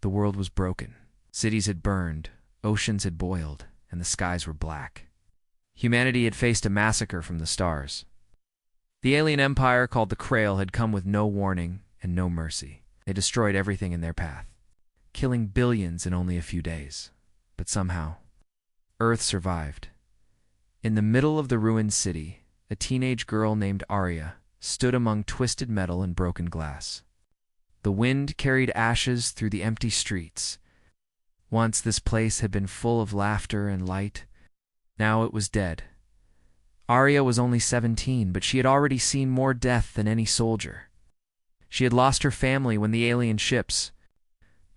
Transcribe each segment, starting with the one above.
The world was broken. Cities had burned, oceans had boiled, and the skies were black. Humanity had faced a massacre from the stars. The alien empire called the Krail had come with no warning and no mercy. They destroyed everything in their path, killing billions in only a few days. But somehow, Earth survived. In the middle of the ruined city, a teenage girl named Arya stood among twisted metal and broken glass. The wind carried ashes through the empty streets. Once this place had been full of laughter and light. Now it was dead. Arya was only 17, but she had already seen more death than any soldier. She had lost her family when the alien ships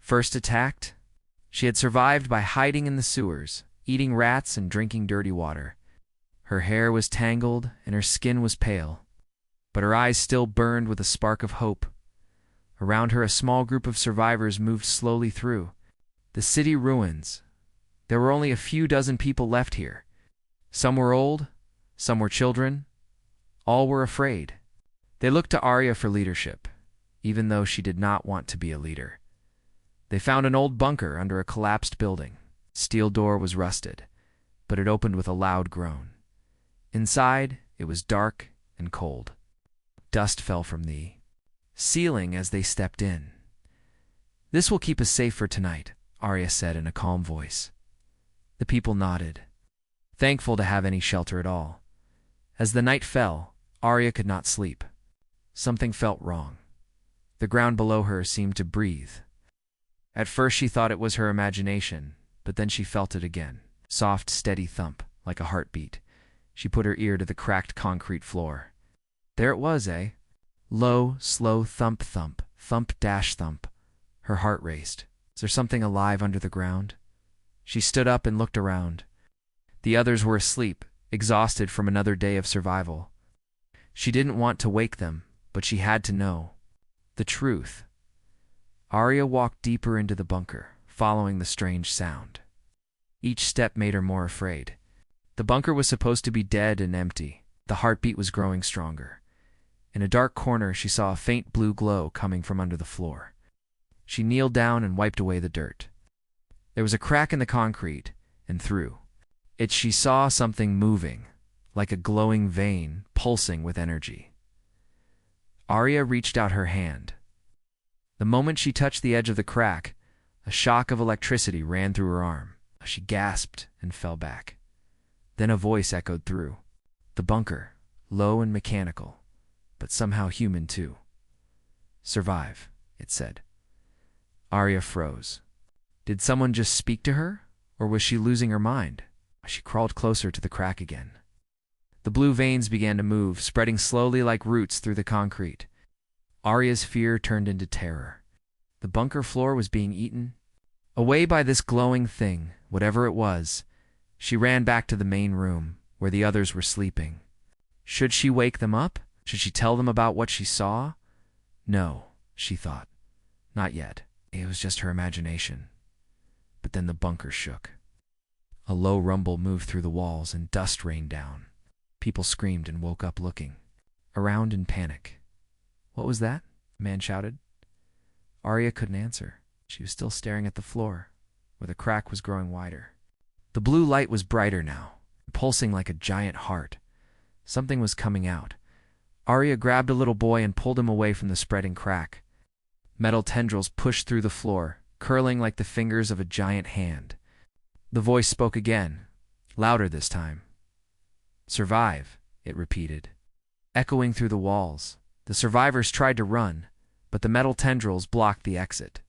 first attacked. She had survived by hiding in the sewers, eating rats and drinking dirty water. Her hair was tangled and her skin was pale, but her eyes still burned with a spark of hope. Around her, a small group of survivors moved slowly through the city ruins. There were only a few dozen people left here. Some were old, some were children. All were afraid. They looked to Arya for leadership, even though she did not want to be a leader. They found an old bunker under a collapsed building. Steel door was rusted, but it opened with a loud groan. Inside, it was dark and cold. Dust fell from the ceiling as they stepped in. "This will keep us safe for tonight," Arya said in a calm voice. The people nodded, thankful to have any shelter at all. As the night fell, Arya could not sleep. Something felt wrong. The ground below her seemed to breathe. At first she thought it was her imagination, but then she felt it again. Soft, steady thump, like a heartbeat. She put her ear to the cracked concrete floor. There it was, eh? Low, slow thump thump, thump dash thump. Her heart raced. Is there something alive under the ground? She stood up and looked around. The others were asleep, exhausted from another day of survival. She didn't want to wake them, but she had to know the truth. Arya walked deeper into the bunker, following the strange sound. Each step made her more afraid. The bunker was supposed to be dead and empty. The heartbeat was growing stronger. In a dark corner, she saw a faint blue glow coming from under the floor. She kneeled down and wiped away the dirt. There was a crack in the concrete, and through it she saw something moving, like a glowing vein pulsing with energy. Arya reached out her hand. The moment she touched the edge of the crack, a shock of electricity ran through her arm. She gasped and fell back. Then a voice echoed through the bunker, low and mechanical, but somehow human too. "Survive," it said. Arya froze. Did someone just speak to her, or was she losing her mind? She crawled closer to the crack again. The blue veins began to move, spreading slowly like roots through the concrete. Arya's fear turned into terror. The bunker floor was being eaten away by this glowing thing, whatever it was. She ran back to the main room, where the others were sleeping. Should she wake them up? Should she tell them about what she saw? No, she thought. Not yet. It was just her imagination. But then the bunker shook. A low rumble moved through the walls and dust rained down. People screamed and woke up looking around in panic. "What was that?" a man shouted. Arya couldn't answer. She was still staring at the floor, where the crack was growing wider. The blue light was brighter now, pulsing like a giant heart. Something was coming out. Arya grabbed a little boy and pulled him away from the spreading crack. Metal tendrils pushed through the floor, curling like the fingers of a giant hand. The voice spoke again, louder this time. "Survive," it repeated. Echoing through the walls, the survivors tried to run, but the metal tendrils blocked the exit.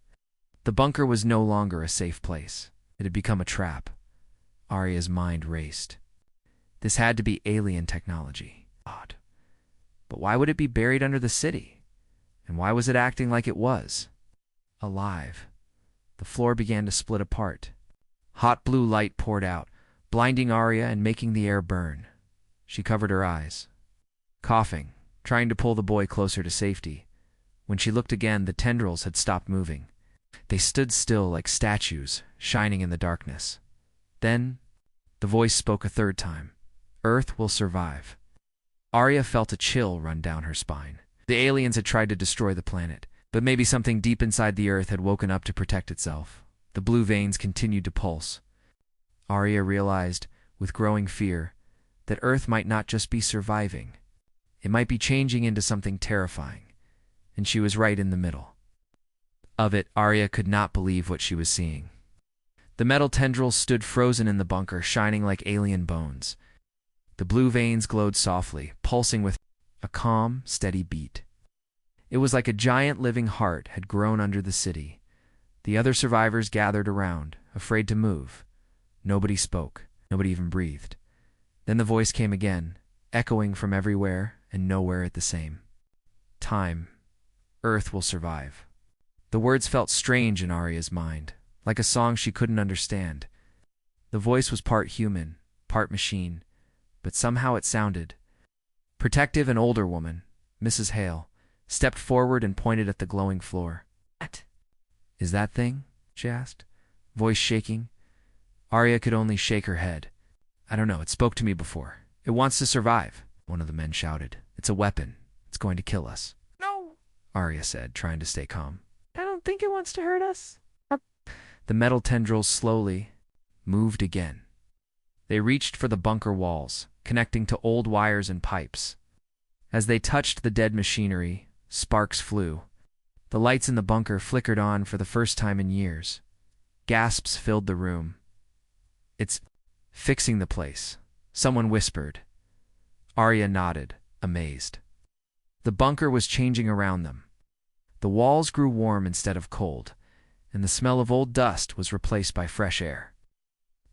The bunker was no longer a safe place. It had become a trap. Arya's mind raced. This had to be alien technology. Odd. But why would it be buried under the city? And why was it acting like it was alive? The floor began to split apart. Hot blue light poured out, blinding Arya and making the air burn. She covered her eyes, coughing, trying to pull the boy closer to safety. When she looked again, the tendrils had stopped moving. They stood still like statues, shining in the darkness. Then, the voice spoke a third time. "Earth will survive." Arya felt a chill run down her spine. The aliens had tried to destroy the planet. But maybe something deep inside the earth had woken up to protect itself. The blue veins continued to pulse. Arya realized, with growing fear, that Earth might not just be surviving. It might be changing into something terrifying, and she was right in the middle of it. Arya could not believe what she was seeing. The metal tendrils stood frozen in the bunker, shining like alien bones. The blue veins glowed softly, pulsing with a calm, steady beat. It was like a giant living heart had grown under the city. The other survivors gathered around, afraid to move. Nobody spoke. Nobody even breathed. Then the voice came again, echoing from everywhere and nowhere at the same time. Earth will survive. The words felt strange in Arya's mind, like a song she couldn't understand. The voice was part human, part machine, but somehow it sounded protective. An older woman, Mrs. Hale, stepped forward and pointed at the glowing floor. "What is that thing?" she asked, voice shaking. Arya could only shake her head. "I don't know. It spoke to me before. It wants to survive," one of the men shouted. "It's a weapon. It's going to kill us." "No," Arya said, trying to stay calm. "I don't think it wants to hurt us." The metal tendrils slowly moved again. They reached for the bunker walls, connecting to old wires and pipes. As they touched the dead machinery, sparks flew. The lights in the bunker flickered on for the first time in years. Gasps filled the room. "It's fixing the place," someone whispered. Arya nodded, amazed. The bunker was changing around them. The walls grew warm instead of cold, and the smell of old dust was replaced by fresh air.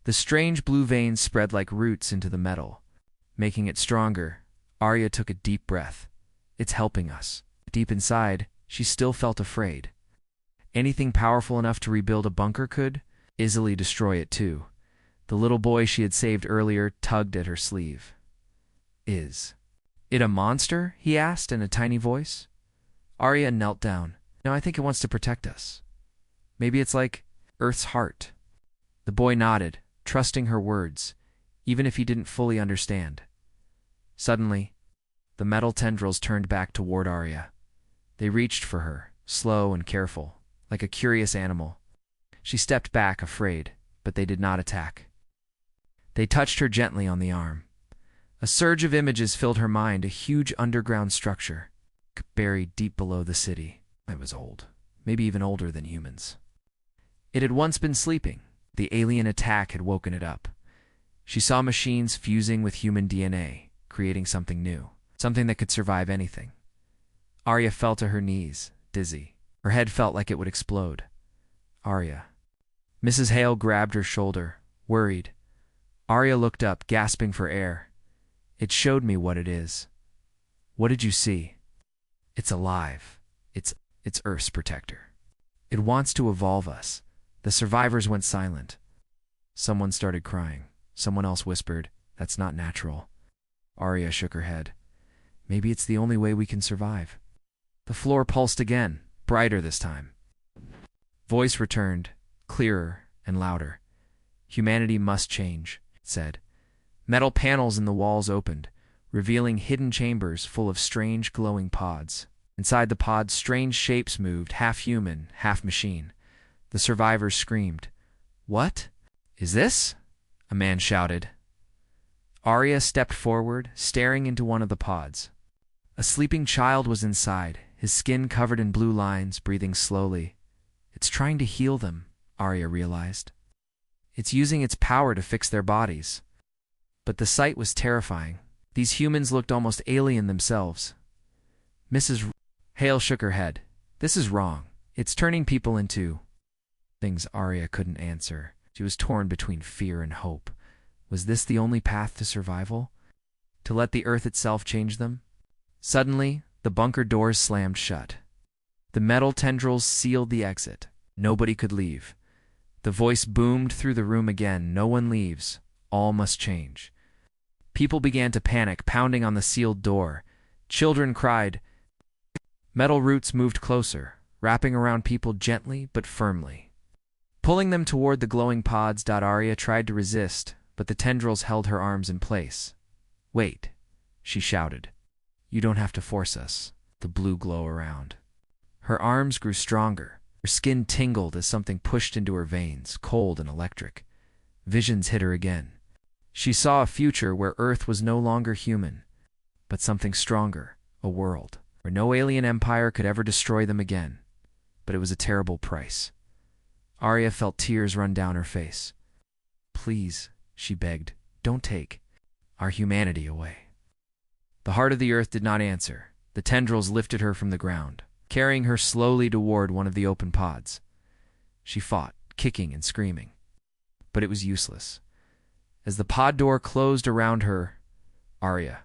The strange blue veins spread like roots into the metal, making it stronger. Arya took a deep breath. "It's helping us." Deep inside, she still felt afraid. Anything powerful enough to rebuild a bunker could easily destroy it too. The little boy she had saved earlier tugged at her sleeve. "Is it a monster?" he asked in a tiny voice. Arya knelt down. "No, I think it wants to protect us. Maybe it's like Earth's heart." The boy nodded, trusting her words, even if he didn't fully understand. Suddenly, the metal tendrils turned back toward Arya. They reached for her, slow and careful, like a curious animal. She stepped back, afraid, but they did not attack. They touched her gently on the arm. A surge of images filled her mind, a huge underground structure, buried deep below the city. It was old, maybe even older than humans. It had once been sleeping. The alien attack had woken it up. She saw machines fusing with human DNA, creating something new, something that could survive anything. Arya fell to her knees, dizzy. Her head felt like it would explode. "Arya." Mrs. Hale grabbed her shoulder, worried. Arya looked up, gasping for air. "It showed me what it is." "What did you see?" "It's alive. It's Earth's protector. It wants to evolve us." The survivors went silent. Someone started crying. Someone else whispered, "That's not natural." Arya shook her head. "Maybe it's the only way we can survive." The floor pulsed again, brighter this time. Voice returned, clearer and louder. "Humanity must change," it said. Metal panels in the walls opened, revealing hidden chambers full of strange glowing pods. Inside the pods, strange shapes moved, half human, half machine. The survivors screamed. "What is this?" a man shouted. Arya stepped forward, staring into one of the pods. A sleeping child was inside, his skin covered in blue lines, breathing slowly. "It's trying to heal them," Arya realized. "It's using its power to fix their bodies." But the sight was terrifying. These humans looked almost alien themselves. Mrs. Hale shook her head. "This is wrong. It's turning people into..." Things Arya couldn't answer. She was torn between fear and hope. Was this the only path to survival? To let the Earth itself change them? Suddenly, the bunker doors slammed shut. The metal tendrils sealed the exit. Nobody could leave. The voice boomed through the room again. "No one leaves. All must change." People began to panic, pounding on the sealed door. Children cried. Metal roots moved closer, wrapping around people gently but firmly, pulling them toward the glowing pods. Arya tried to resist, but the tendrils held her arms in place. "Wait," she shouted. "You don't have to force us." The blue glow around Her arms grew stronger. Her skin tingled as something pushed into her veins, cold and electric. Visions hit her again. She saw a future where Earth was no longer human, but something stronger, a world where no alien empire could ever destroy them again. But it was a terrible price. Arya felt tears run down her face. "Please," she begged, "don't take our humanity away." The heart of the earth did not answer. The tendrils lifted her from the ground, carrying her slowly toward one of the open pods. She fought, kicking and screaming. But it was useless. As the pod door closed around her, Arya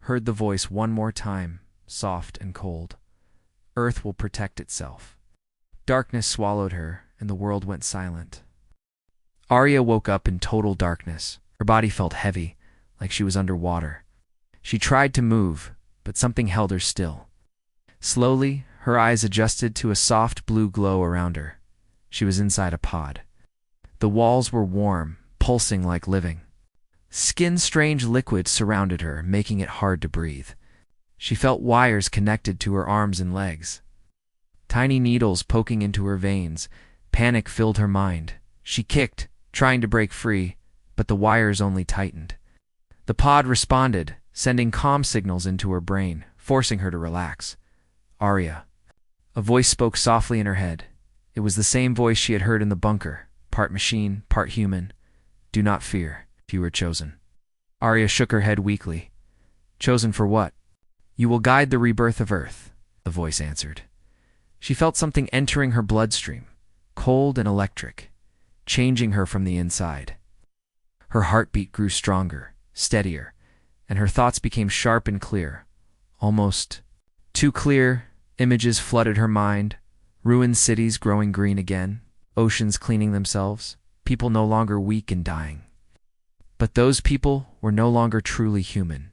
heard the voice one more time, soft and cold. "Earth will protect itself." Darkness swallowed her, and the world went silent. Arya woke up in total darkness. Her body felt heavy, like she was underwater. She tried to move, but something held her still. Slowly, her eyes adjusted to a soft blue glow around her. She was inside a pod. The walls were warm, pulsing like living. Skin-strange liquid surrounded her, making it hard to breathe. She felt wires connected to her arms and legs. Tiny needles poking into her veins. Panic filled her mind. She kicked, trying to break free, but the wires only tightened. The pod responded, sending comm signals into her brain, forcing her to relax. "Arya." A voice spoke softly in her head. It was the same voice she had heard in the bunker, part machine, part human. "Do not fear. You were chosen." Arya shook her head weakly. "Chosen for what?" "You will guide the rebirth of Earth," the voice answered. She felt something entering her bloodstream, cold and electric, changing her from the inside. Her heartbeat grew stronger, steadier, and her thoughts became sharp and clear. Almost too clear, images flooded her mind. Ruined cities growing green again, oceans cleaning themselves, people no longer weak and dying. But those people were no longer truly human.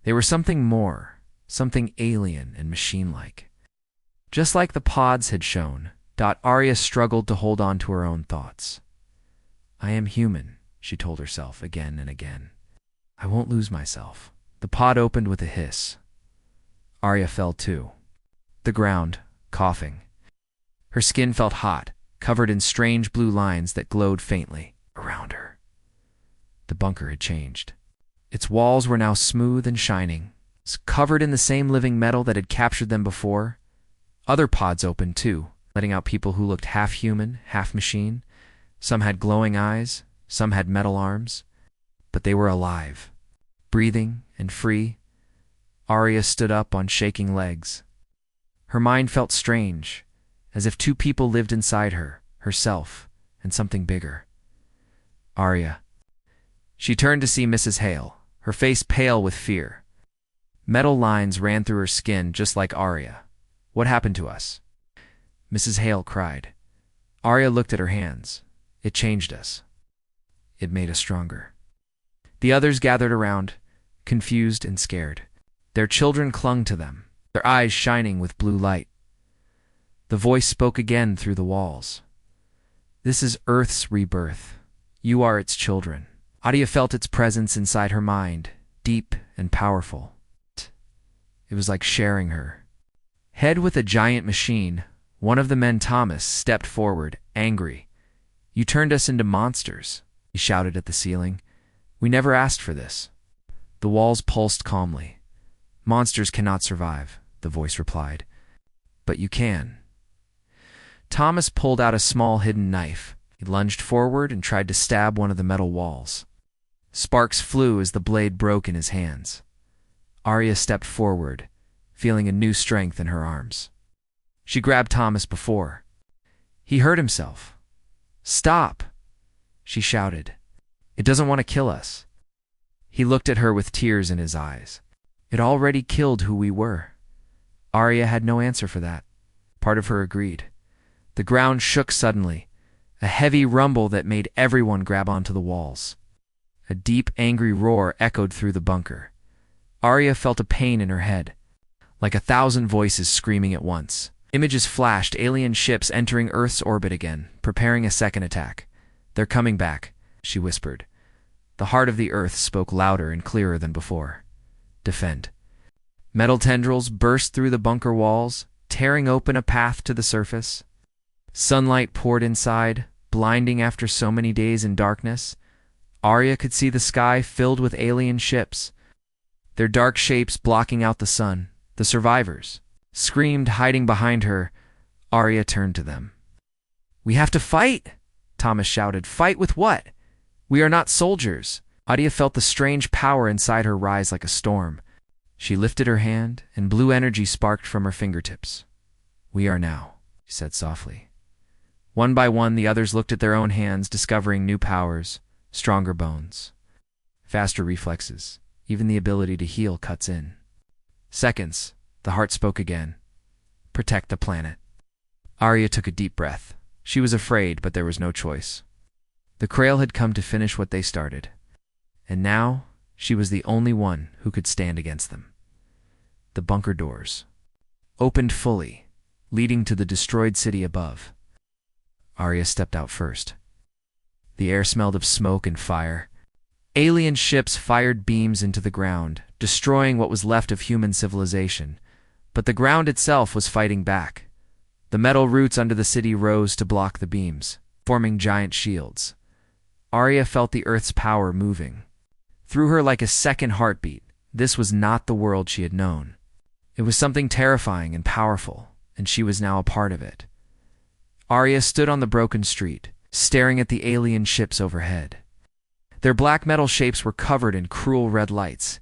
They were something more, something alien and machine-like. Just like the pods had shown, Arya struggled to hold on to her own thoughts. "I am human," she told herself again and again. "I won't lose myself." The pod opened with a hiss. Arya fell too. The ground, coughing. Her skin felt hot, covered in strange blue lines that glowed faintly around her. The bunker had changed. Its walls were now smooth and shining, covered in the same living metal that had captured them before. Other pods opened too, letting out people who looked half human, half machine. Some had glowing eyes, some had metal arms, but they were alive, breathing and free. Arya stood up on shaking legs. Her mind felt strange, as if two people lived inside her, herself, and something bigger. "Arya." She turned to see Mrs. Hale, her face pale with fear. Metal lines ran through her skin just like Arya. "What happened to us?" Mrs. Hale cried. Arya looked at her hands. "It changed us. It made us stronger." The others gathered around, confused and scared. Their children clung to them, their eyes shining with blue light. The voice spoke again through the walls. "This is Earth's rebirth. You are its children." Arya felt its presence inside her mind, deep and powerful. It was like sharing her. Head with a giant machine, one of the men, Thomas, stepped forward, angry. "You turned us into monsters," he shouted at the ceiling. "We never asked for this." The walls pulsed calmly. "Monsters cannot survive," the voice replied. "But you can." Thomas pulled out a small hidden knife. He lunged forward and tried to stab one of the metal walls. Sparks flew as the blade broke in his hands. Arya stepped forward, feeling a new strength in her arms. She grabbed Thomas before. He hurt himself. "Stop!" she shouted. "It doesn't want to kill us." He looked at her with tears in his eyes. "It already killed who we were." Arya had no answer for that. Part of her agreed. The ground shook suddenly, a heavy rumble that made everyone grab onto the walls. A deep, angry roar echoed through the bunker. Arya felt a pain in her head, like 1,000 voices screaming at once. Images flashed, alien ships entering Earth's orbit again, preparing a second attack. "They're coming back," she whispered. The heart of the Earth spoke louder and clearer than before. "Defend." Metal tendrils burst through the bunker walls, tearing open a path to the surface. Sunlight poured inside, blinding after so many days in darkness. Arya could see the sky filled with alien ships, their dark shapes blocking out the sun. The survivors screamed, hiding behind her. Arya turned to them. "We have to fight!" Thomas shouted. "Fight with what? We are not soldiers." Arya felt the strange power inside her rise like a storm. She lifted her hand, and blue energy sparked from her fingertips. "We are now," she said softly. One by one, the others looked at their own hands, discovering new powers, stronger bones, faster reflexes. Even the ability to heal cuts in. Seconds, the heart spoke again. "Protect the planet." Arya took a deep breath. She was afraid, but there was no choice. The Krail had come to finish what they started, and now she was the only one who could stand against them. The bunker doors opened fully, leading to the destroyed city above. Arya stepped out first. The air smelled of smoke and fire. Alien ships fired beams into the ground, destroying what was left of human civilization. But the ground itself was fighting back. The metal roots under the city rose to block the beams, forming giant shields. Arya felt the Earth's power moving through her like a second heartbeat. This was not the world she had known. It was something terrifying and powerful, and she was now a part of it. Arya stood on the broken street, staring at the alien ships overhead. Their black metal shapes were covered in cruel red lights,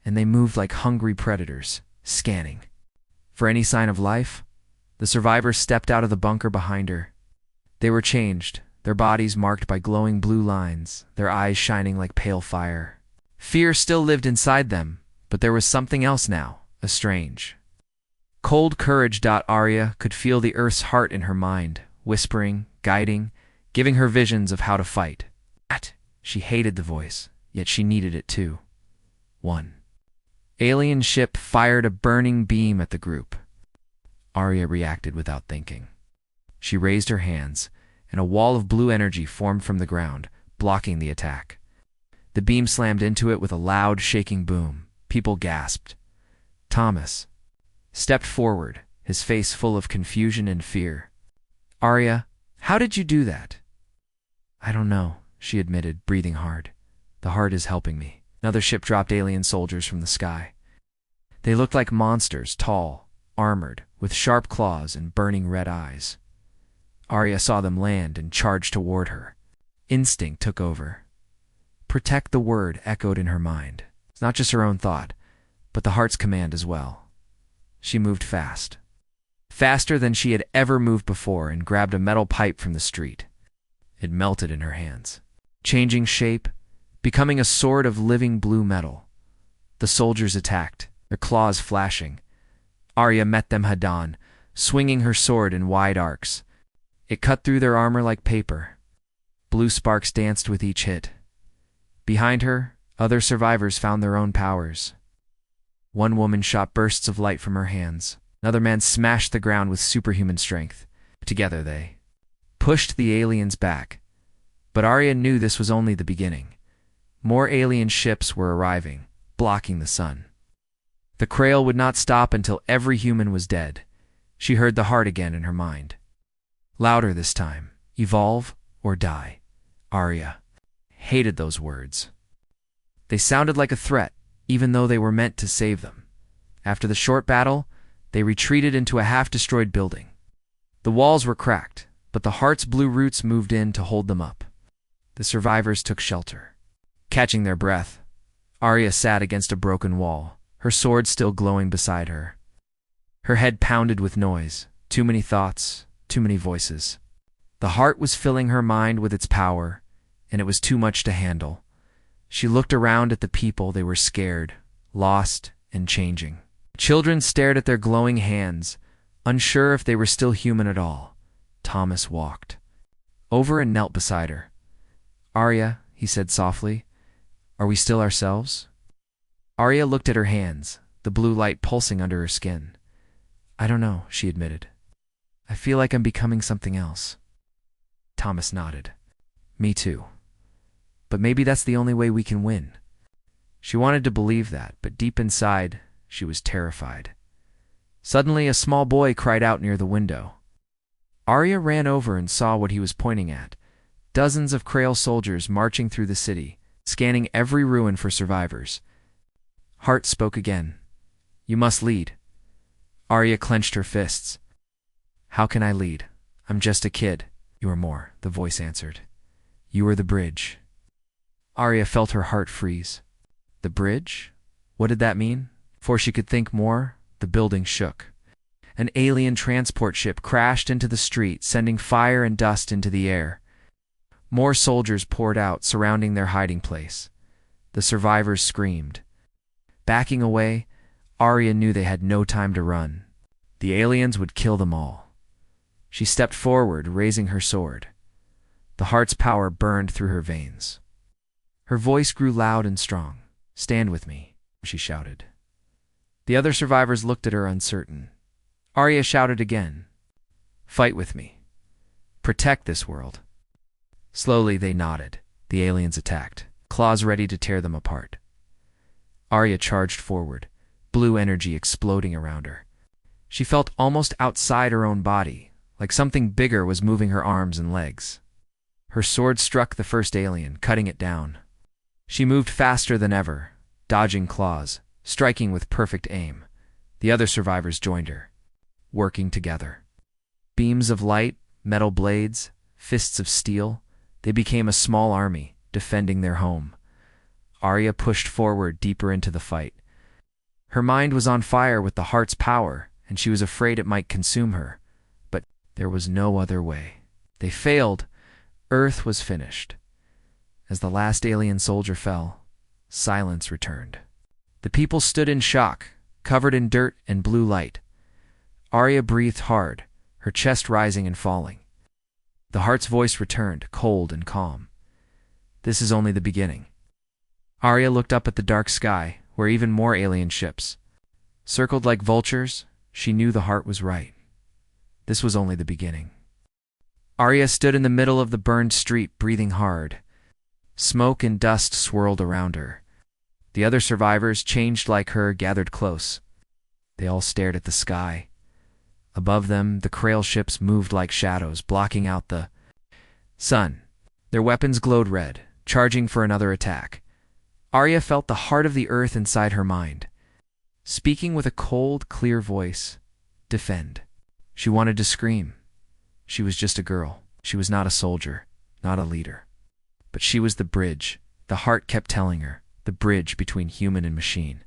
and they moved like hungry predators, scanning for any sign of life. The survivors stepped out of the bunker behind her. They were changed, their bodies marked by glowing blue lines, their eyes shining like pale fire. Fear still lived inside them, but there was something else now, a strange, cold courage. Arya could feel the Earth's heart in her mind, whispering, guiding, giving her visions of how to fight. She hated the voice, yet she needed it too. One alien ship fired a burning beam at the group. Arya reacted without thinking. She raised her hands, and a wall of blue energy formed from the ground, blocking the attack. The beam slammed into it with a loud, shaking boom. People gasped. Thomas stepped forward, his face full of confusion and fear. "Arya, how did you do that?" "I don't know," she admitted, breathing hard. "The heart is helping me." Another ship dropped alien soldiers from the sky. They looked like monsters, tall, armored, with sharp claws and burning red eyes. Arya saw them land and charged toward her. Instinct took over. Protect the word echoed in her mind. It's not just her own thought, but the heart's command as well. She moved fast. Faster than she had ever moved before, and grabbed a metal pipe from the street. It melted in her hands, changing shape, becoming a sword of living blue metal. The soldiers attacked, their claws flashing. Arya met them head-on, swinging her sword in wide arcs. It cut through their armor like paper. Blue sparks danced with each hit. Behind her, other survivors found their own powers. One woman shot bursts of light from her hands. Another man smashed the ground with superhuman strength. Together they pushed the aliens back. But Arya knew this was only the beginning. More alien ships were arriving, blocking the sun. The Krail would not stop until every human was dead. She heard the heart again in her mind. Louder this time. Evolve or die. Arya hated those words. They sounded like a threat, even though they were meant to save them. After the short battle, they retreated into a half-destroyed building. The walls were cracked, but the heart's blue roots moved in to hold them up. The survivors took shelter. Catching their breath, Arya sat against a broken wall, her sword still glowing beside her. Her head pounded with noise, too many thoughts, too many voices. The heart was filling her mind with its power, and it was too much to handle. She looked around at the people. They were scared, lost, and changing. Children stared at their glowing hands, unsure if they were still human at all. Thomas walked over and knelt beside her. "Arya," he said softly, "are we still ourselves?" Arya looked at her hands, the blue light pulsing under her skin. "I don't know," she admitted. "I feel like I'm becoming something else." Thomas nodded. "Me too. But maybe that's the only way we can win." She wanted to believe that, but deep inside, she was terrified. Suddenly, a small boy cried out near the window. Arya ran over and saw what he was pointing at. Dozens of Krail soldiers marching through the city, scanning every ruin for survivors. Hart spoke again. You must lead. Arya clenched her fists. How can I lead? I'm just a kid. You are more, the voice answered. You are the bridge. Arya felt her heart freeze. The bridge? What did that mean? Before she could think more, the building shook. An alien transport ship crashed into the street, sending fire and dust into the air. More soldiers poured out, surrounding their hiding place. The survivors screamed. Backing away, Arya knew they had no time to run. The aliens would kill them all. She stepped forward, raising her sword. The heart's power burned through her veins. Her voice grew loud and strong. Stand with me, she shouted. The other survivors looked at her uncertain. Arya shouted again. Fight with me. Protect this world. Slowly they nodded. The aliens attacked, claws ready to tear them apart. Arya charged forward, blue energy exploding around her. She felt almost outside her own body, like something bigger was moving her arms and legs. Her sword struck the first alien, cutting it down. She moved faster than ever, dodging claws, striking with perfect aim. The other survivors joined her, working together. Beams of light, metal blades, fists of steel, they became a small army, defending their home. Arya pushed forward deeper into the fight. Her mind was on fire with the heart's power, and she was afraid it might consume her. But there was no other way. They failed. Earth was finished. As the last alien soldier fell, silence returned. The people stood in shock, covered in dirt and blue light. Arya breathed hard, her chest rising and falling. The heart's voice returned, cold and calm. This is only the beginning. Arya looked up at the dark sky, where even more alien ships. Circled like vultures, she knew the heart was right. This was only the beginning. Arya stood in the middle of the burned street, breathing hard. Smoke and dust swirled around her. The other survivors, changed like her, gathered close. They all stared at the sky. Above them, the Krail ships moved like shadows, blocking out the sun. Their weapons glowed red, charging for another attack. Arya felt the heart of the earth inside her mind. Speaking with a cold, clear voice, defend. She wanted to scream. She was just a girl. She was not a soldier, not a leader. But she was the bridge. The heart kept telling her, the bridge between human and machine.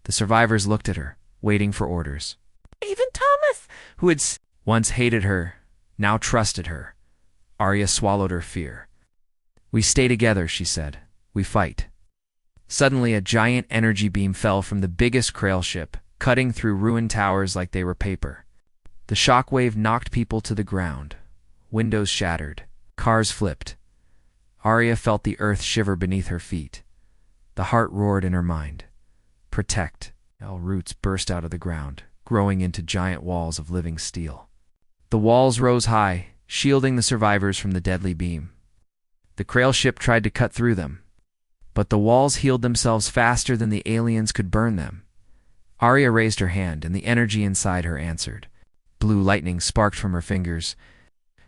The survivors looked at her, waiting for orders. Even Thomas, who had once hated her, now trusted her. Arya swallowed her fear. We stay together, she said. We fight. Suddenly, a giant energy beam fell from the biggest Krail ship, cutting through ruined towers like they were paper. The shockwave knocked people to the ground. Windows shattered. Cars flipped. Arya felt the earth shiver beneath her feet. The heart roared in her mind. Protect. All roots burst out of the ground, growing into giant walls of living steel. The walls rose high, shielding the survivors from the deadly beam. The Krail ship tried to cut through them, but the walls healed themselves faster than the aliens could burn them. Arya raised her hand, and the energy inside her answered. Blue lightning sparked from her fingers.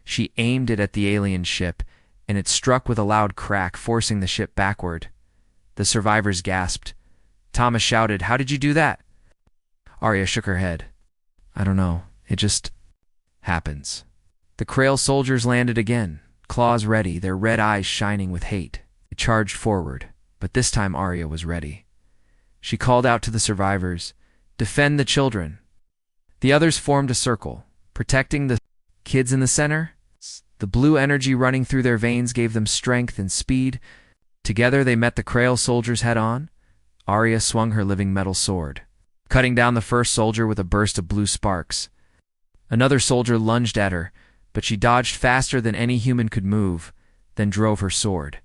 She aimed it at the alien ship, and it struck with a loud crack, forcing the ship backward. The survivors gasped. Thomas shouted, "How did you do that?" Arya shook her head. I don't know. It just happens. The Krail soldiers landed again, claws ready, their red eyes shining with hate. They charged forward, but this time Arya was ready. She called out to the survivors, "Defend the children." The others formed a circle, protecting the kids in the center. The blue energy running through their veins gave them strength and speed. Together they met the Krail soldiers head-on. Arya swung her living metal sword, cutting down the first soldier with a burst of blue sparks. Another soldier lunged at her, but she dodged faster than any human could move, then drove her sword.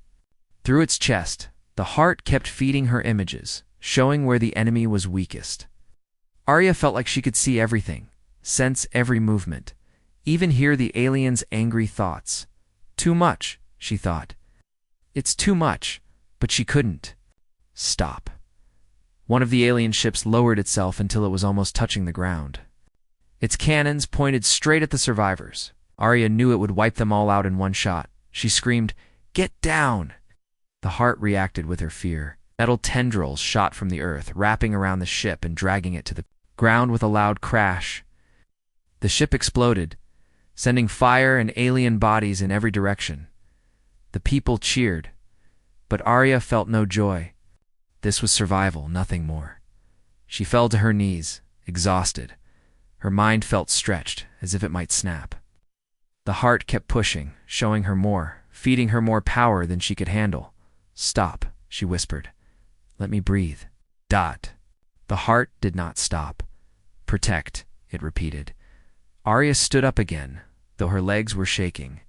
Through its chest, the heart kept feeding her images, showing where the enemy was weakest. Arya felt like she could see everything, sense every movement, even hear the aliens' angry thoughts. Too much, she thought. It's too much, but she couldn't stop. One of the alien ships lowered itself until it was almost touching the ground. Its cannons pointed straight at the survivors. Arya knew it would wipe them all out in one shot. She screamed, "Get down!" The heart reacted with her fear. Metal tendrils shot from the earth, wrapping around the ship and dragging it to the ground with a loud crash. The ship exploded, sending fire and alien bodies in every direction. The people cheered, but Arya felt no joy. This was survival, nothing more. She fell to her knees, exhausted. Her mind felt stretched, as if it might snap. The heart kept pushing, showing her more, feeding her more power than she could handle. "Stop," she whispered. "Let me breathe." Dot. The heart did not stop. "Protect," it repeated. Arya stood up again, though her legs were shaking.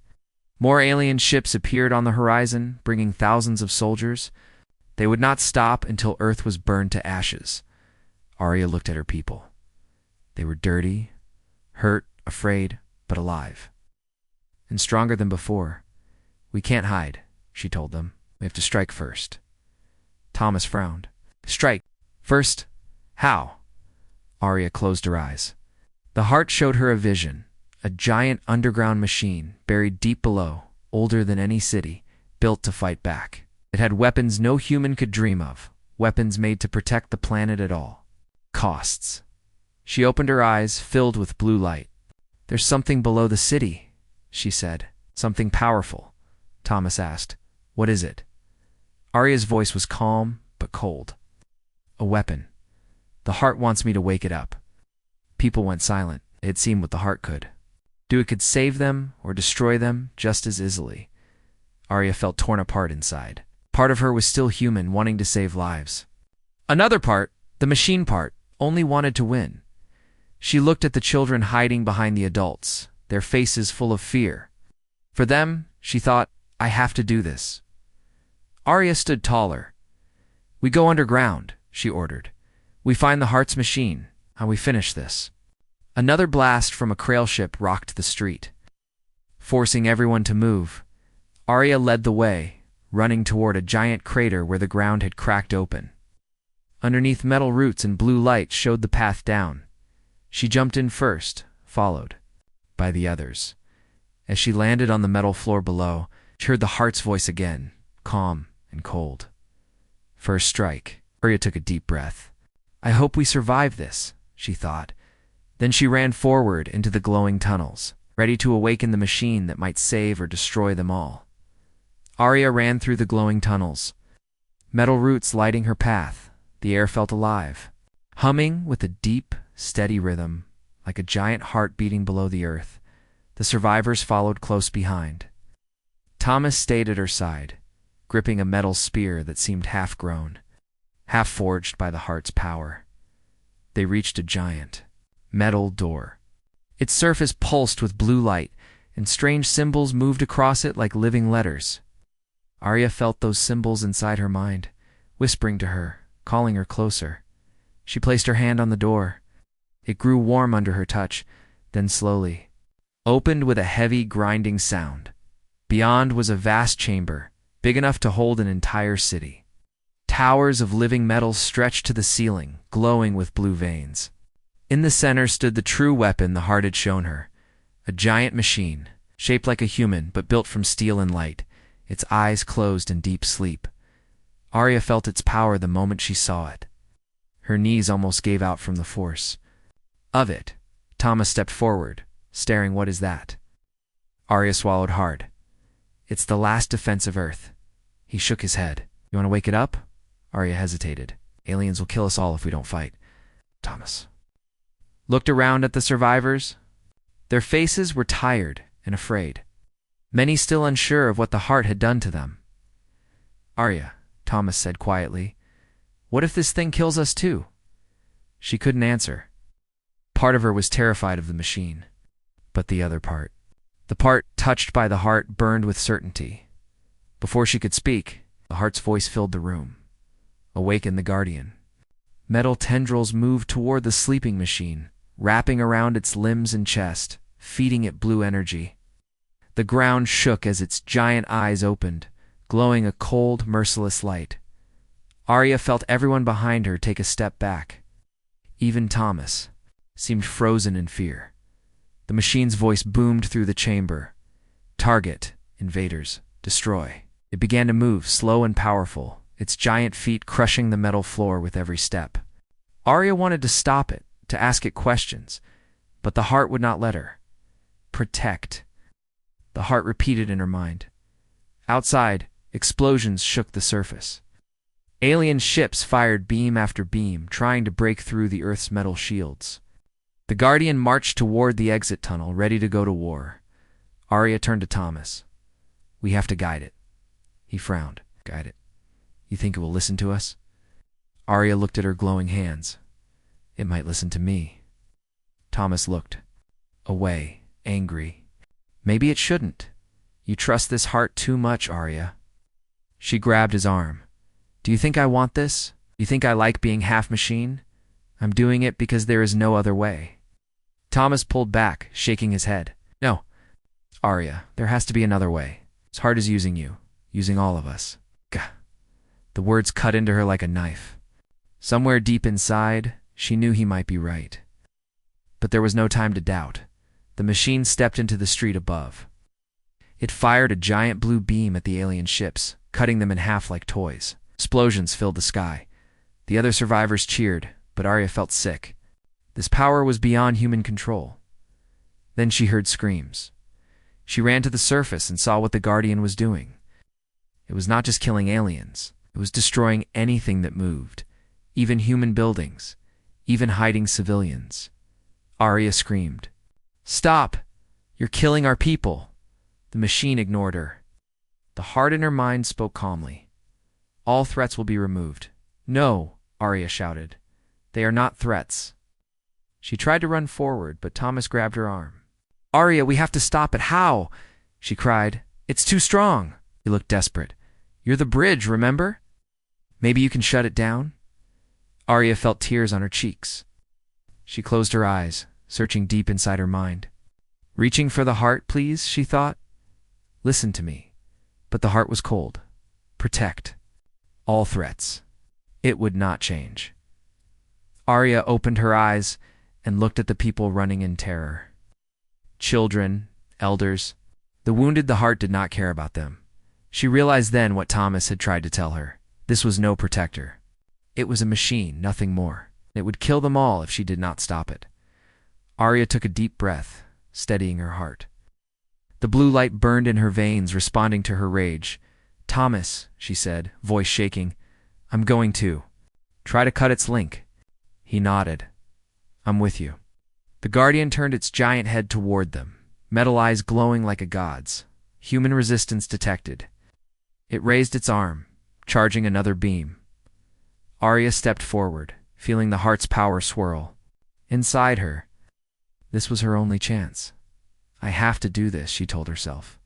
More alien ships appeared on the horizon, bringing thousands of soldiers. They would not stop until Earth was burned to ashes. Arya looked at her people. They were dirty, hurt, afraid, but alive. And stronger than before. "We can't hide," she told them. "We have to strike first." Thomas frowned. "Strike? First? How?" Arya closed her eyes. The heart showed her a vision, a giant underground machine buried deep below, older than any city, built to fight back. It had weapons no human could dream of, weapons made to protect the planet at all costs. She opened her eyes, filled with blue light. "There's something below the city," she said. "Something powerful." Thomas asked, "What is it?" Arya's voice was calm, but cold. "A weapon. The heart wants me to wake it up." People went silent. They had seen what the heart could. It could save them or destroy them just as easily. Arya felt torn apart inside. Part of her was still human, wanting to save lives. Another part, the machine part, only wanted to win. She looked at the children hiding behind the adults, their faces full of fear. For them, she thought, "I have to do this." Arya stood taller. "We go underground," she ordered. "We find the heart's machine, and we finish this." Another blast from a Krail ship rocked the street. Forcing everyone to move, Arya led the way, running toward a giant crater where the ground had cracked open. Underneath metal roots and blue light showed the path down. She jumped in first, followed by the others. As she landed on the metal floor below, she heard the heart's voice again, calm and cold. "First strike." Arya took a deep breath. "I hope we survive this," she thought. Then she ran forward into the glowing tunnels, ready to awaken the machine that might save or destroy them all. Arya ran through the glowing tunnels, metal roots lighting her path. The air felt alive, humming with a deep, steady rhythm, like a giant heart beating below the earth. The survivors followed close behind. Thomas stayed at her side, gripping a metal spear that seemed half-grown, half-forged by the heart's power. They reached a giant metal door. Its surface pulsed with blue light, and strange symbols moved across it like living letters. Arya felt those symbols inside her mind, whispering to her, calling her closer. She placed her hand on the door. It grew warm under her touch, then slowly opened with a heavy, grinding sound. Beyond was a vast chamber, big enough to hold an entire city. Towers of living metal stretched to the ceiling, glowing with blue veins. In the center stood the true weapon the heart had shown her, a giant machine, shaped like a human but built from steel and light, its eyes closed in deep sleep. Arya felt its power the moment she saw it. Her knees almost gave out from the force of it. Thomas stepped forward, staring. "What is that?" Arya swallowed hard. "It's the last defense of Earth." He shook his head. "You want to wake it up?" Arya hesitated. "Aliens will kill us all if we don't fight." Thomas looked around at the survivors. Their faces were tired and afraid, many still unsure of what the heart had done to them. "Arya," Thomas said quietly, "what if this thing kills us too?" She couldn't answer. Part of her was terrified of the machine. But the other part, the part touched by the heart, burned with certainty. Before she could speak, the heart's voice filled the room. "Awaken the Guardian." Metal tendrils moved toward the sleeping machine, wrapping around its limbs and chest, feeding it blue energy. The ground shook as its giant eyes opened, glowing a cold, merciless light. Arya felt everyone behind her take a step back. Even Thomas seemed frozen in fear. The machine's voice boomed through the chamber. Target, invaders, destroy. It began to move, slow and powerful, its giant feet crushing the metal floor with every step. Arya wanted to stop it, to ask it questions, but the heart would not let her. Protect. The heart repeated in her mind. Outside, explosions shook the surface. Alien ships fired beam after beam, trying to break through the Earth's metal shields. The Guardian marched toward the exit tunnel, ready to go to war. Arya turned to Thomas. "We have to guide it." He frowned. "Guide it? You think it will listen to us?" Arya looked at her glowing hands. "It might listen to me." Thomas looked away, angry. "Maybe it shouldn't. You trust this heart too much, Arya." She grabbed his arm. "Do you think I want this? Do you think I like being half machine? I'm doing it because there is no other way." Thomas pulled back, shaking his head. "No, Arya, there has to be another way. As hard as using you, using all of us." Gah. The words cut into her like a knife. Somewhere deep inside, she knew he might be right. But there was no time to doubt. The machine stepped into the street above. It fired a giant blue beam at the alien ships, cutting them in half like toys. Explosions filled the sky. The other survivors cheered, but Arya felt sick. This power was beyond human control. Then she heard screams. She ran to the surface and saw what the Guardian was doing. It was not just killing aliens. It was destroying anything that moved, even human buildings, even hiding civilians. Arya screamed, "Stop! You're killing our people!" The machine ignored her. The heart in her mind spoke calmly. "All threats will be removed." "No," Arya shouted. "They are not threats." She tried to run forward, but Thomas grabbed her arm. "Arya, we have to stop it. How?" she cried. "It's too strong." He looked desperate. "You're the bridge, remember? Maybe you can shut it down?" Arya felt tears on her cheeks. She closed her eyes, searching deep inside her mind. "Reaching for the heart, please," she thought. "Listen to me." But the heart was cold. Protect. All threats. It would not change. Arya opened her eyes and looked at the people running in terror. Children, elders. The wounded the heart did not care about them. She realized then what Thomas had tried to tell her. This was no protector. It was a machine, nothing more. It would kill them all if she did not stop it. Arya took a deep breath, steadying her heart. The blue light burned in her veins, responding to her rage. "Thomas," she said, voice shaking, "I'm going to. Try to cut its link." He nodded. "I'm with you." The Guardian turned its giant head toward them, metal eyes glowing like a god's. Human resistance detected. It raised its arm, charging another beam. Arya stepped forward, feeling the heart's power swirl. Inside her, this was her only chance. "I have to do this," she told herself.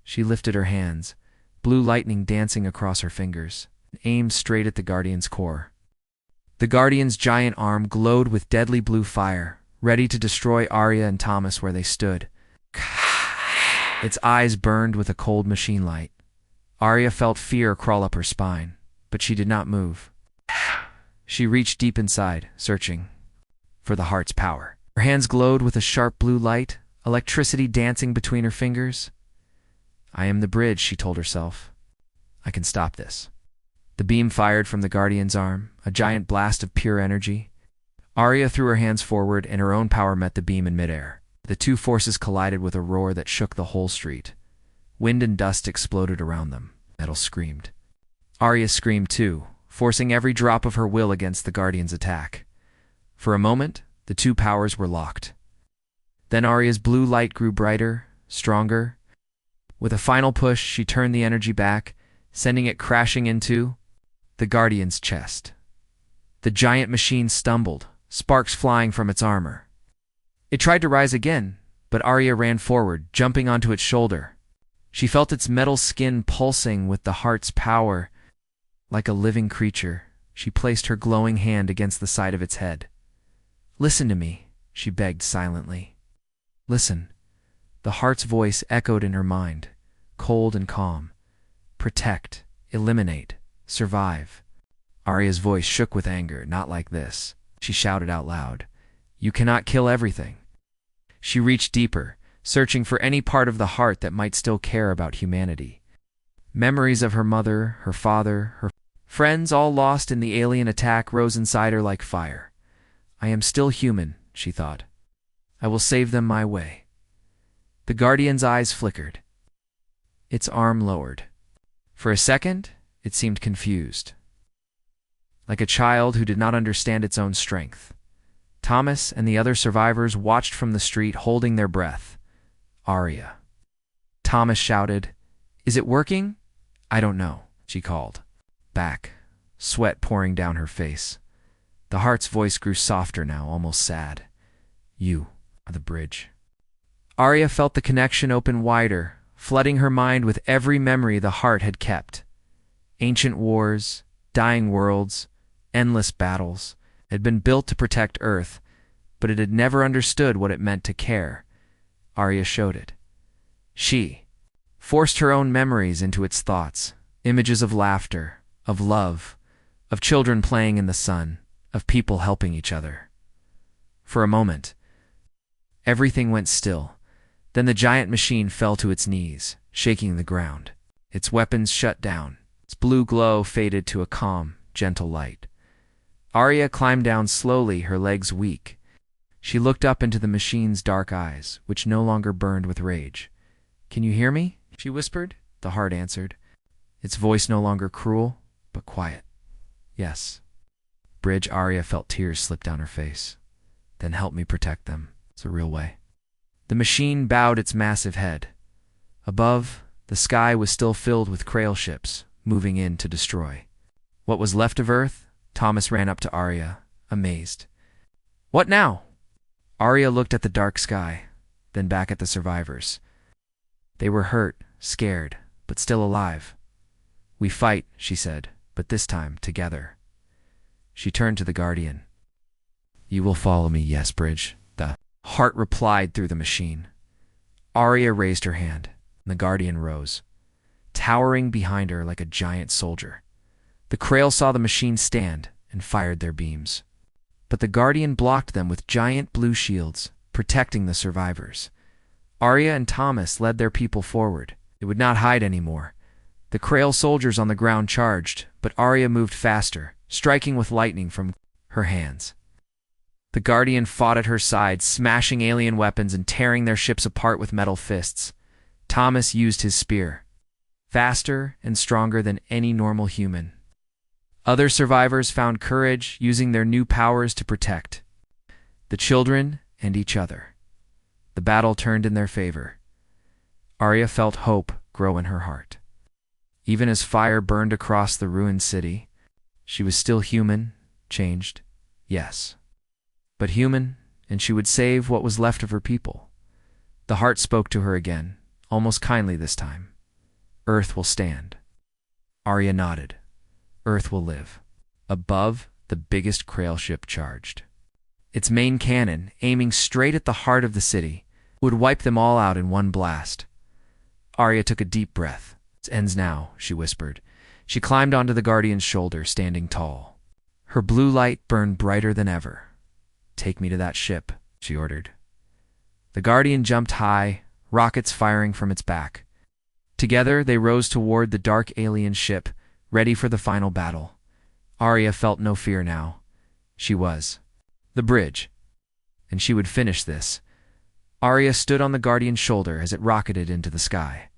She lifted her hands, blue lightning dancing across her fingers, and aimed straight at the Guardian's core. The Guardian's giant arm glowed with deadly blue fire, ready to destroy Arya and Thomas where they stood. Its eyes burned with a cold machine light. Arya felt fear crawl up her spine, but she did not move. She reached deep inside, searching for the heart's power. Her hands glowed with a sharp blue light, electricity dancing between her fingers. "I am the bridge," she told herself. "I can stop this." The beam fired from the Guardian's arm, a giant blast of pure energy. Arya threw her hands forward, and her own power met the beam in midair. The two forces collided with a roar that shook the whole street. Wind and dust exploded around them. Metal screamed. Arya screamed too, forcing every drop of her will against the Guardian's attack. For a moment, the two powers were locked. Then Arya's blue light grew brighter, stronger. With a final push, she turned the energy back, sending it crashing into the Guardian's chest. The giant machine stumbled, sparks flying from its armor. It tried to rise again, but Arya ran forward, jumping onto its shoulder. She felt its metal skin pulsing with the heart's power. Like a living creature, she placed her glowing hand against the side of its head. "Listen to me," she begged silently. "Listen." The heart's voice echoed in her mind, cold and calm. "Protect, eliminate, survive." Arya's voice shook with anger. Not like this. She shouted out loud. You cannot kill everything. She reached deeper, searching for any part of the heart that might still care about humanity. Memories of her mother, her father, her friends, all lost in the alien attack, rose inside her like fire. I am still human, she thought. I will save them my way. The Guardian's eyes flickered. Its arm lowered. For a second, it seemed confused, like a child who did not understand its own strength. Thomas and the other survivors watched from the street, holding their breath. Arya. Thomas shouted, Is it working? I don't know, she called back, sweat pouring down her face. The heart's voice grew softer now, almost sad. You are the bridge. Arya felt the connection open wider, flooding her mind with every memory the heart had kept. Ancient wars, dying worlds, endless battles had been built to protect Earth, but it had never understood what it meant to care. Arya showed it. She forced her own memories into its thoughts, images of laughter, of love, of children playing in the sun, of people helping each other. For a moment, everything went still. Then the giant machine fell to its knees, shaking the ground. Its weapons shut down. Its blue glow faded to a calm, gentle light. Arya climbed down slowly, her legs weak. She looked up into the machine's dark eyes, which no longer burned with rage. Can you hear me? She whispered. The heart answered, its voice no longer cruel, but quiet. Yes. Bridge. Arya felt tears slip down her face. Then help me protect them. It's a real way. The machine bowed its massive head. Above, the sky was still filled with Krail ships, moving in to destroy. What was left of Earth? Thomas ran up to Arya, amazed. What now? Arya looked at the dark sky, then back at the survivors. They were hurt, scared, but still alive. We fight, she said, but this time together. She turned to the Guardian. You will follow me, yes, Bridge. The heart replied through the machine. Arya raised her hand, and the Guardian rose, towering behind her like a giant soldier. The Krail saw the machine stand and fired their beams. But the Guardian blocked them with giant blue shields, protecting the survivors. Arya and Thomas led their people forward. They would not hide anymore. The Krail soldiers on the ground charged, but Arya moved faster, striking with lightning from her hands. The Guardian fought at her side, smashing alien weapons and tearing their ships apart with metal fists. Thomas used his spear, faster and stronger than any normal human. Other survivors found courage, using their new powers to protect the children and each other. The battle turned in their favor. Arya felt hope grow in her heart. Even as fire burned across the ruined city, she was still human, changed, yes, but human, and she would save what was left of her people. The heart spoke to her again, almost kindly this time. Earth will stand. Arya nodded. Earth will live. Above, the biggest Krail ship charged. Its main cannon, aiming straight at the heart of the city, would wipe them all out in one blast. Arya took a deep breath. It ends now, she whispered. She climbed onto the Guardian's shoulder, standing tall. Her blue light burned brighter than ever. Take me to that ship, she ordered. The Guardian jumped high, rockets firing from its back. Together, they rose toward the dark alien ship, ready for the final battle. Arya felt no fear now. She was the bridge, and she would finish this. Arya stood on the Guardian's shoulder as it rocketed into the sky.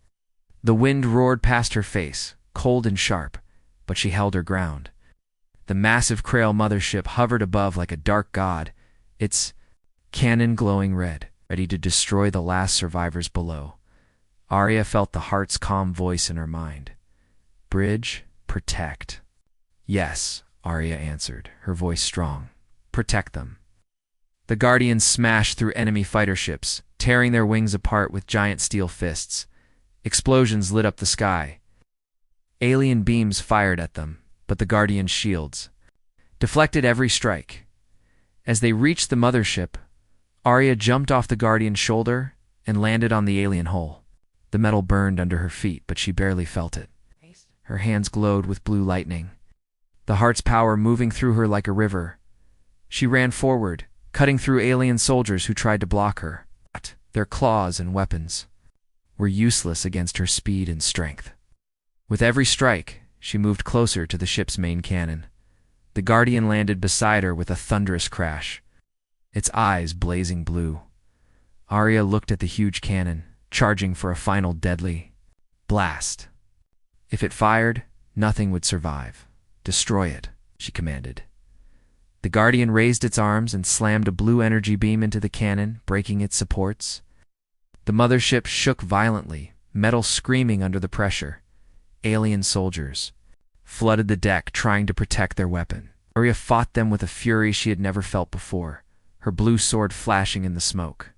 The wind roared past her face, cold and sharp, but she held her ground. The massive Krail mothership hovered above like a dark god, its cannon glowing red, ready to destroy the last survivors below. Arya felt the heart's calm voice in her mind. Bridge, protect. Yes, Arya answered, her voice strong. Protect them. The Guardians smashed through enemy fighter ships, tearing their wings apart with giant steel fists. Explosions lit up the sky. Alien beams fired at them, but the Guardians' shields deflected every strike. As they reached the mothership, Arya jumped off the Guardian's shoulder and landed on the alien hull. The metal burned under her feet, but she barely felt it. Her hands glowed with blue lightning. the heart's power moving through her like a river. She ran forward, cutting through alien soldiers who tried to block her. Their claws and weapons were useless against her speed and strength. With every strike, she moved closer to the ship's main cannon. The Guardian landed beside her with a thunderous crash, its eyes blazing blue. Arya looked at the huge cannon, charging for a final deadly blast. If it fired, nothing would survive. "Destroy it," she commanded. The Guardian raised its arms and slammed a blue energy beam into the cannon, breaking its supports. The mothership shook violently, metal screaming under the pressure. Alien soldiers flooded the deck, trying to protect their weapon. Arya fought them with a fury she had never felt before, her blue sword flashing in the smoke.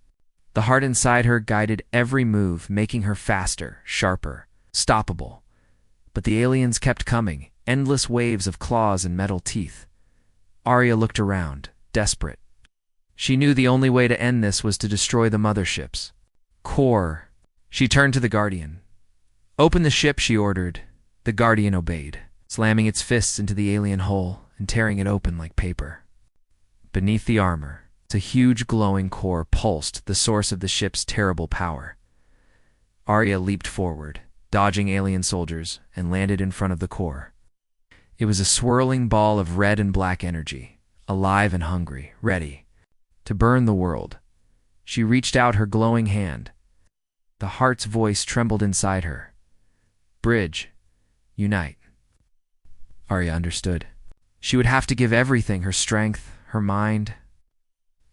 The heart inside her guided every move, making her faster, sharper, stoppable. But the aliens kept coming, endless waves of claws and metal teeth. Arya looked around, desperate. She knew the only way to end this was to destroy the mothership's core. She turned to the Guardian. "Open the ship," she ordered. The Guardian obeyed, slamming its fists into the alien hull and tearing it open like paper. Beneath the armor, a huge glowing core pulsed, the source of the ship's terrible power. Arya leaped forward, dodging alien soldiers, and landed in front of the core. It was a swirling ball of red and black energy, alive and hungry, ready to burn the world. She reached out her glowing hand. The heart's voice trembled inside her. "Bridge, unite." Arya understood. She would have to give everything, her strength, her mind,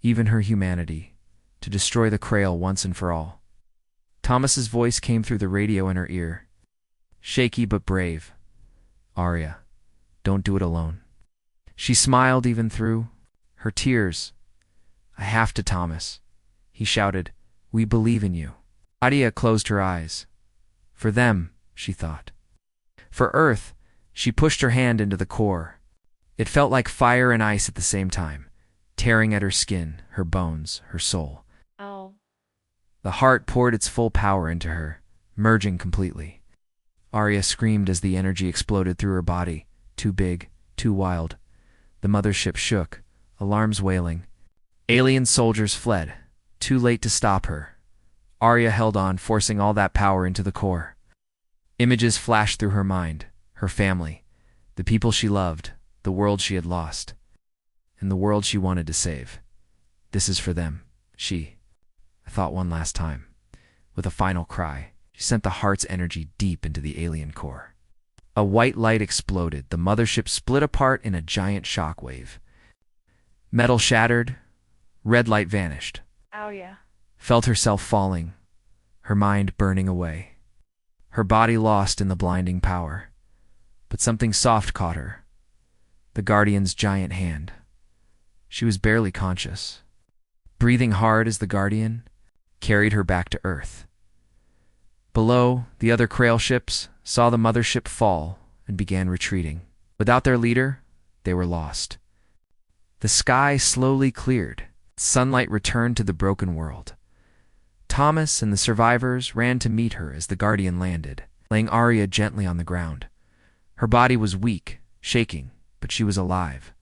even her humanity, to destroy the Krail once and for all. Thomas's voice came through the radio in her ear, shaky but brave. "Arya, don't do it alone." She smiled even through her tears. "I have to, Thomas," he shouted. "We believe in you." Arya closed her eyes. For them, she thought. For Earth, she pushed her hand into the core. It felt like fire and ice at the same time, tearing at her skin, her bones, her soul. Ow. The heart poured its full power into her, merging completely. Arya screamed as the energy exploded through her body, too big, too wild. The mothership shook, alarms wailing. Alien soldiers fled, too late to stop her. Arya held on, forcing all that power into the core. Images flashed through her mind, her family, the people she loved, the world she had lost, and the world she wanted to save. This is for them, she thought one last time. With a final cry, she sent the heart's energy deep into the alien core. A white light exploded, the mothership split apart in a giant shockwave. Metal shattered, red light vanished. Ow, yeah. Felt herself falling, her mind burning away. Her body lost in the blinding power. But something soft caught her. The Guardian's giant hand. She was barely conscious. Breathing hard as the Guardian carried her back to Earth. Below, the other Krail ships saw the mothership fall and began retreating. Without their leader, they were lost. The sky slowly cleared. Sunlight returned to the broken world. Thomas and the survivors ran to meet her as the Guardian landed, laying Arya gently on the ground. Her body was weak, shaking, but she was alive.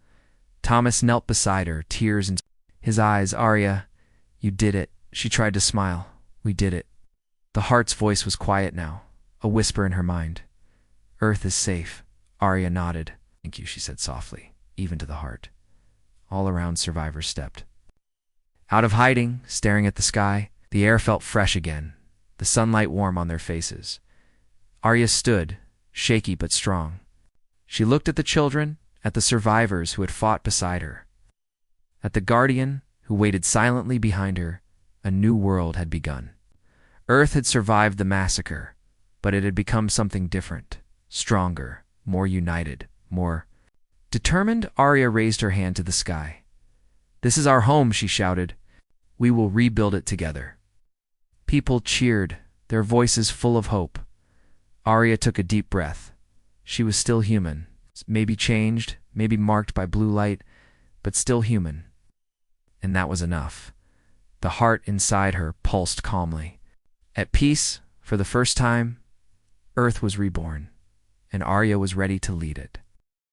Thomas knelt beside her, tears in his eyes. "Arya, you did it." She tried to smile. "We did it." The heart's voice was quiet now, a whisper in her mind. "Earth is safe." Arya nodded. "Thank you," she said softly, even to the heart. All around, survivors stepped out of hiding, staring at the sky. The air felt fresh again, the sunlight warm on their faces. Arya stood, shaky but strong. She looked at the children, at the survivors who had fought beside her. At the Guardian, who waited silently behind her. A new world had begun. Earth had survived the massacre, but it had become something different, stronger, more united, more determined. Arya raised her hand to the sky. "This is our home," she shouted. "We will rebuild it together." People cheered, their voices full of hope. Arya took a deep breath. She was still human, maybe changed, maybe marked by blue light, but still human. And that was enough. The heart inside her pulsed calmly. At peace, for the first time, Earth was reborn, and Arya was ready to lead it.